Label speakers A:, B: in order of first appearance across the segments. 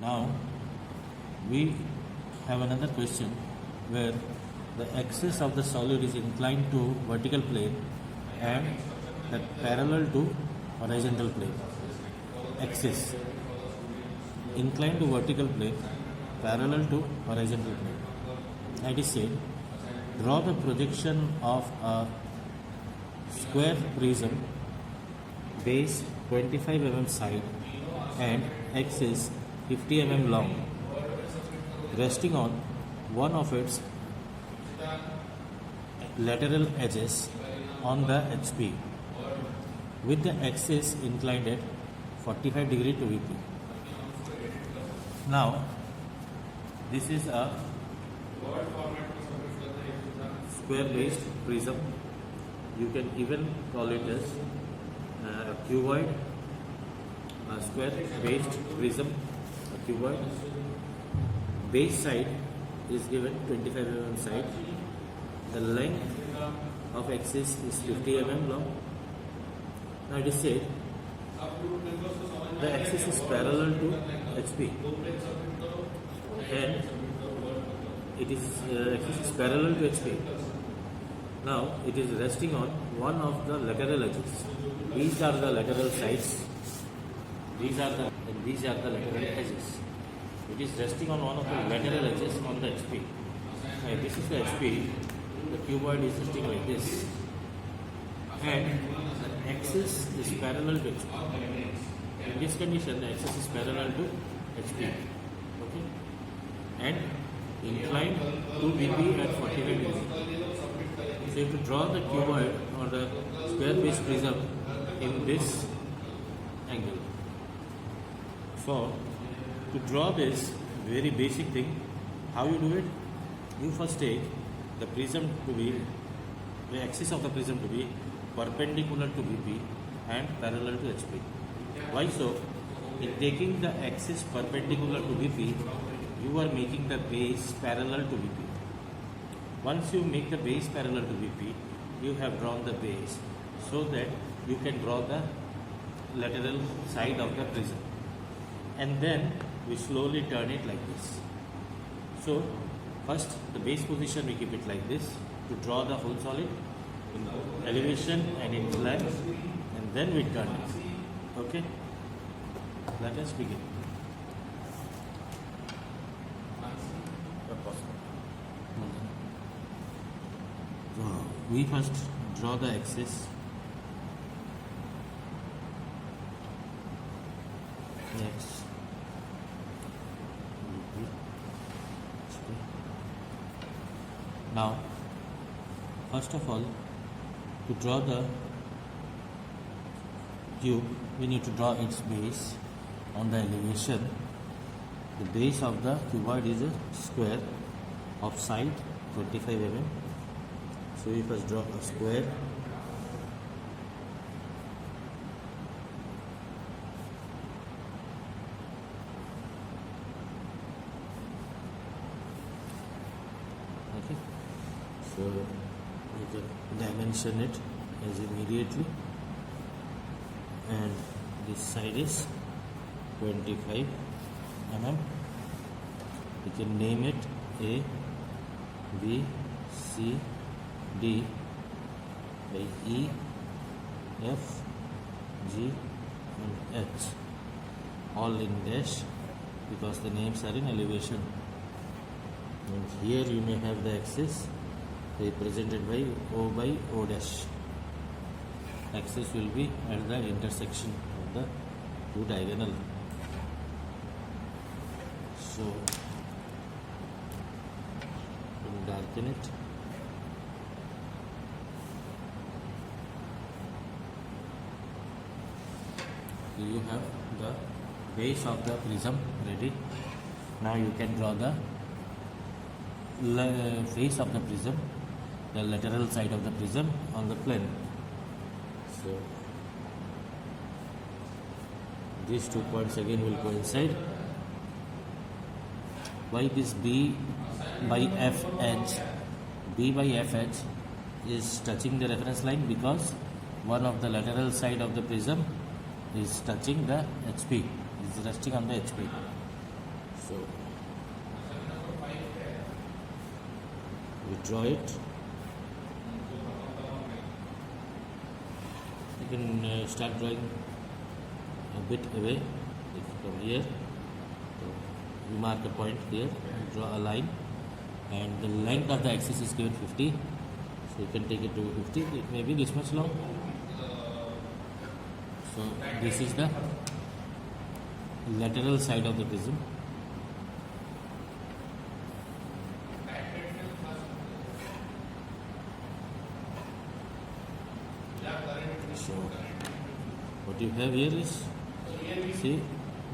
A: Now we have another question where the axis of the solid is inclined to vertical plane and that parallel to horizontal plane. Axis inclined to vertical plane parallel to horizontal plane. It is said, draw the projection of a square prism, base 25 mm side and axis 50 mm long, resting on one of its lateral edges on the HP, with the axis inclined at 45 degree to VP. Now, this is a square-based prism. You can even call it as a cuboid, a square-based prism, a cuboid. Base side is given 25 mm side. The length of axis is 50 mm long. Now it is said the axis is parallel to HP and axis is parallel to HP. Now it is resting on one of the lateral edges. These are the lateral sides. These are the lateral edges. It is resting on one of the lateral edges on the HP. And this is the HP. The cuboid is resting like this. And the axis is parallel to HP. In this condition, the axis is parallel to HP. Okay? And inclined to VP at 45 degrees. So you have to draw the cuboid or the square-based prism in this angle. So to draw this very basic thing, how you do it? You first take the prism to be, the axis of the prism to be perpendicular to VP and parallel to HP. Why so? In taking the axis perpendicular to VP, you are making the base parallel to VP. Once you make the base parallel to VP, you have drawn the base so that you can draw the lateral side of the prism. And then we slowly turn it like this. So first the base position we keep it like this to draw the whole solid in elevation and incline, and then we turn it. Okay? Let us begin. So we first draw the axis. Next, now first of all, to draw the cube, we need to draw its base on the elevation. The base of the cuboid is a square of side 25 mm. So we first draw a square. Okay. So we can dimension it as immediately. And this side is 25 mm. We can name it A, B, C, D by E, F, G and H, all in dash because the names are in elevation. And here you may have the axis represented by O dash. Axis will be at the intersection of the two diagonal. So we'll darken it. So you have the base of the prism ready. Now you can draw the face of the prism, the lateral side of the prism on the plane. So these 2 points again will coincide. Why this B by F edge? B by F edge is touching the reference line because one of the lateral side of the prism is touching the HP, is resting on the HP. So we draw it. You can start drawing a bit away from here. So we mark a point here, draw a line, and the length of the axis is given 50. So you can take it to 50. It may be this much long. So this is the lateral side of the prism. So what you have here is, see,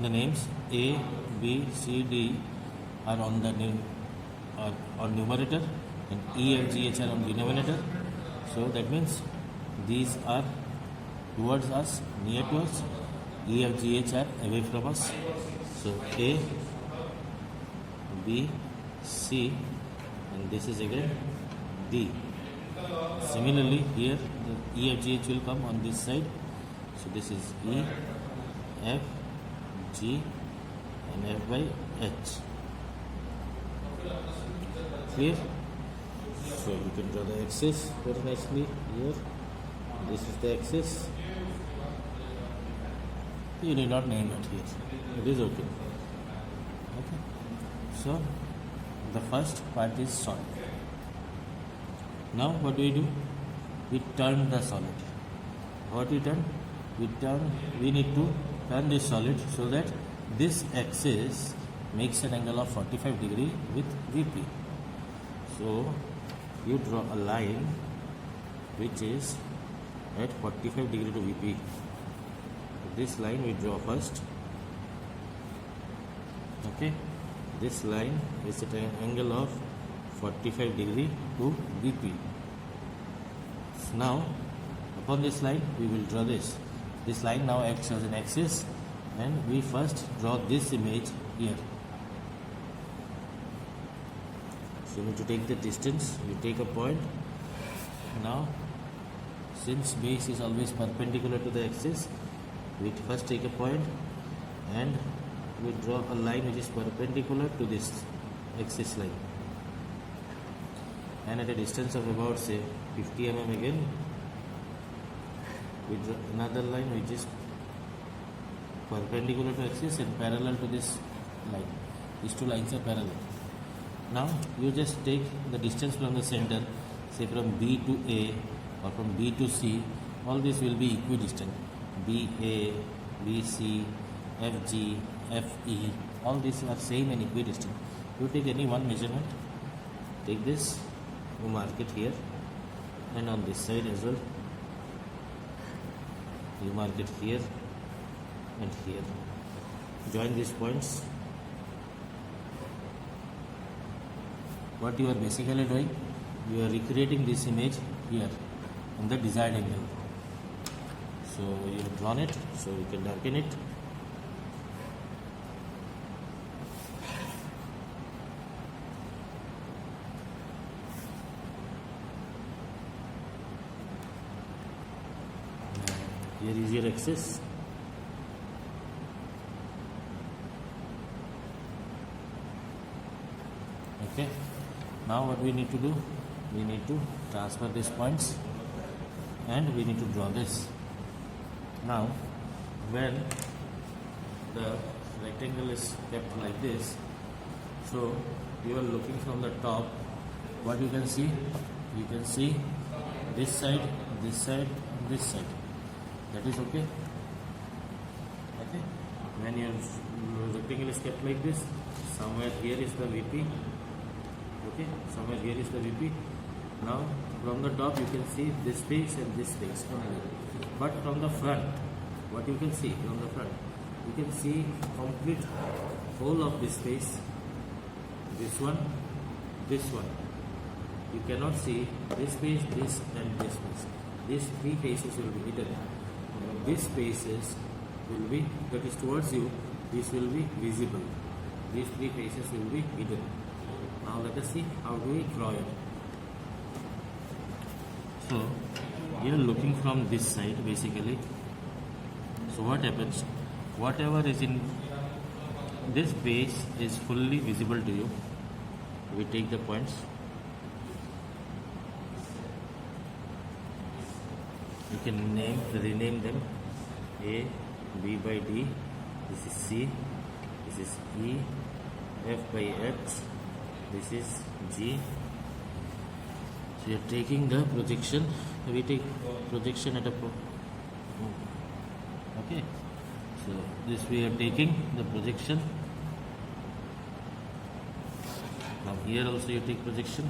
A: the names A, B, C, D are on the on numerator, and E, F, G, H are on denominator. So that means these are towards us, near to us. E, F, G, H are away from us. So A, B, C, and this is again D. Similarly, here the E, F, G, H will come on this side. So this is E, F, G, and F by H. Clear? So you can draw the axis very nicely here. This is the axis. You need not name it here. It is okay. Okay. So the first part is solid. Now what do? We turn the solid. What we turn? We need to turn this solid so that this axis makes an angle of 45 degree with VP. So you draw a line which is at 45 degree to VP. This line we draw first. Okay. This line is at an angle of 45 degree to VP. Now upon this line we will draw this. This line now acts as an axis, and we first draw this image here. So you need to take the distance. You take a point. Now since base is always perpendicular to the axis, we first take a point and we draw a line which is perpendicular to this axis line, and at a distance of about say 50 mm again we draw another line which is perpendicular to axis and parallel to this line. These two lines are parallel. Now you just take the distance from the center, say from B to A or from B to C. All this will be equidistant. B A, B C, F G, F E, all these are same and equidistant. You take any one measurement, take this, you mark it here, and on this side as well. You mark it here and here. Join these points. What you are basically doing, you are recreating this image here on the desired angle. So you have drawn it, so you can darken it. Here is your axis. Okay. Now what we need to do? We need to transfer these points and we need to draw this. Now when the rectangle is kept like this, so you are looking from the top, what you can see? You can see this side, this side, this side. That is okay. Okay. When your rectangle is kept like this, somewhere here is the VP. Okay. Somewhere here is the VP. Now from the top you can see this space and this space only. But from the front, what you can see from the front? You can see complete whole of this space. This one, this one. You cannot see this space, this and this space. These three faces will be hidden. These spaces will be, that is towards you, this will be visible. These three faces will be hidden. Now let us see how do we draw it. So you are looking from this side basically. So what happens? Whatever is in this base is fully visible to you. We take the points. You can rename them A, B by D, this is C, this is E, F by H, this is G. So you are taking the projection. We take projection at a okay. So this we are taking the projection. Now here also you take projection.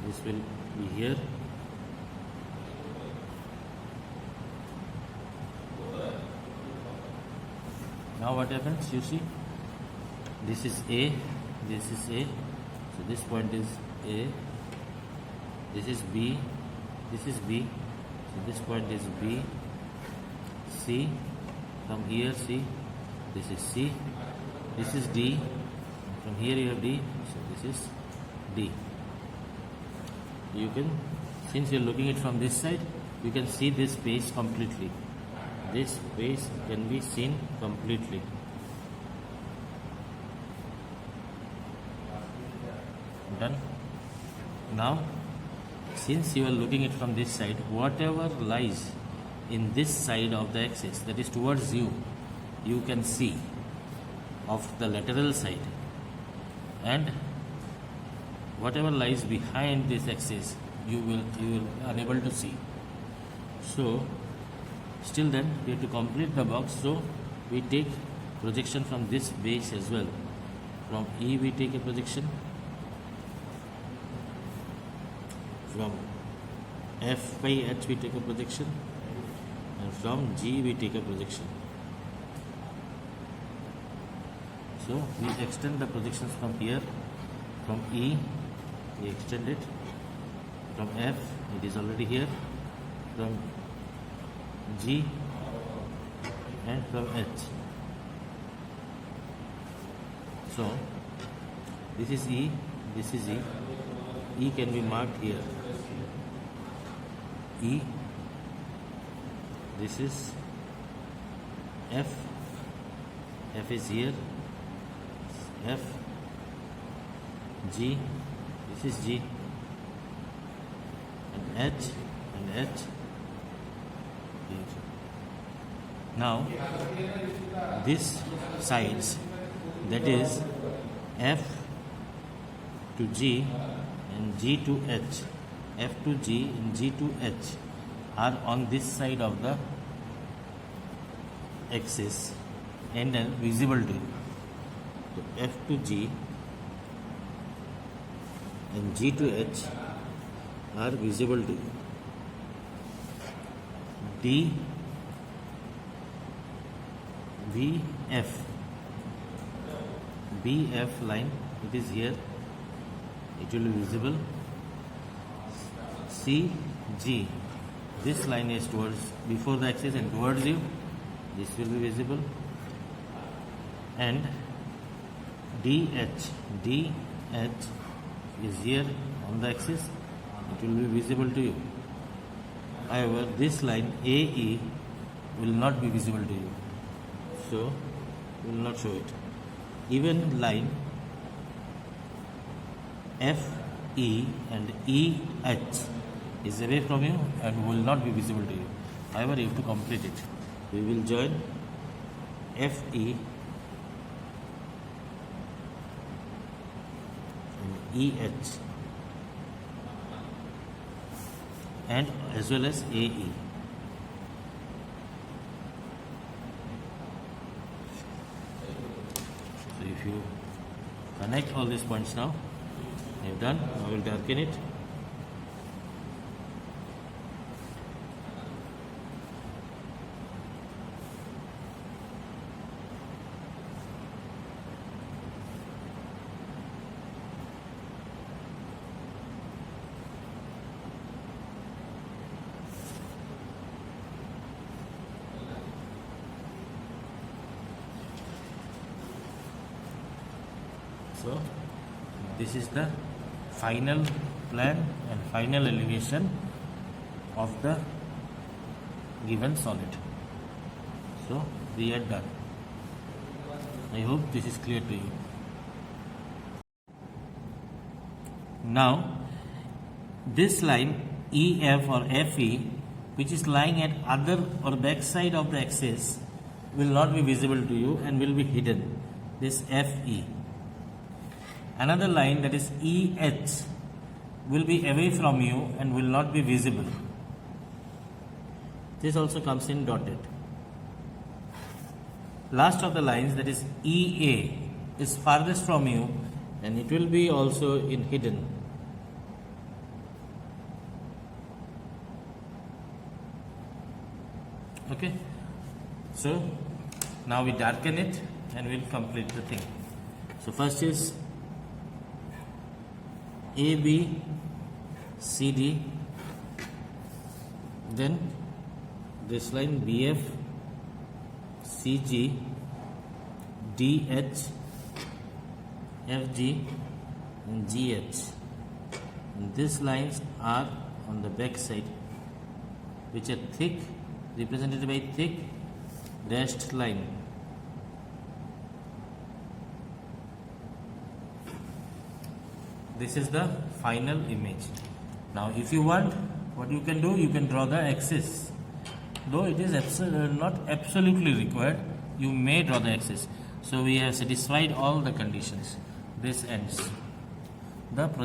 A: This will be here. Now what happens? You see, this is A, this is A. So this point is A. This is B. This is B. So this point is B. C. From here C. This is C. This is D. From here you have D. So this is D. You can, since you are looking it from this side, you can see this space completely. This space can be seen completely. Done. Now, since you are looking it from this side, whatever lies in this side of the axis, that is towards you, you can see of the lateral side, and whatever lies behind this axis, you will unable to see. So still then we have to complete the box. So we take projection from this base as well. From E we take a projection, from F by H we take a projection, and from G we take a projection. So we extend the projections from here. From E we extend it, from F it is already here, from G, and from H. So this is E, this is E. E can be marked here. E, this is F, F is here, F, G, this is G, and H, here. Now this sides, that is F to G and G to H, F to G and G to H are on this side of the axis and are visible to you. So F to G and G to H are visible to you. D, BF, BF line, it is here, it will be visible. CG, this line is towards before the axis and towards you, this will be visible. And DH, DH is here on the axis, it will be visible to you. However, this line AE will not be visible to you, so we will not show it. Even line FE and EH is away from you and will not be visible to you. However, you have to complete it. We will join FE and EH and as well as AE. So if you connect all these points now, you have done. I will darken it. So this is the final plan and final elevation of the given solid. So we are done. I hope this is clear to you. Now, this line EF or FE, which is lying at other or back side of the axis, will not be visible to you and will be hidden. This FE. Another line, that is EH, will be away from you and will not be visible. This also comes in dotted. Last of the lines, that is EA, is farthest from you and it will be also in hidden. Okay, so now we darken it and we'll complete the thing. So first is AB, CD, then this line BF, CG, DH, FG and GH. And these lines are on the back side, which are thick, represented by thick dashed line. This is the final image. Now if you want, what you can do, you can draw the axis. Though it is not absolutely required, you may draw the axis. So we have satisfied all the conditions. This ends the project.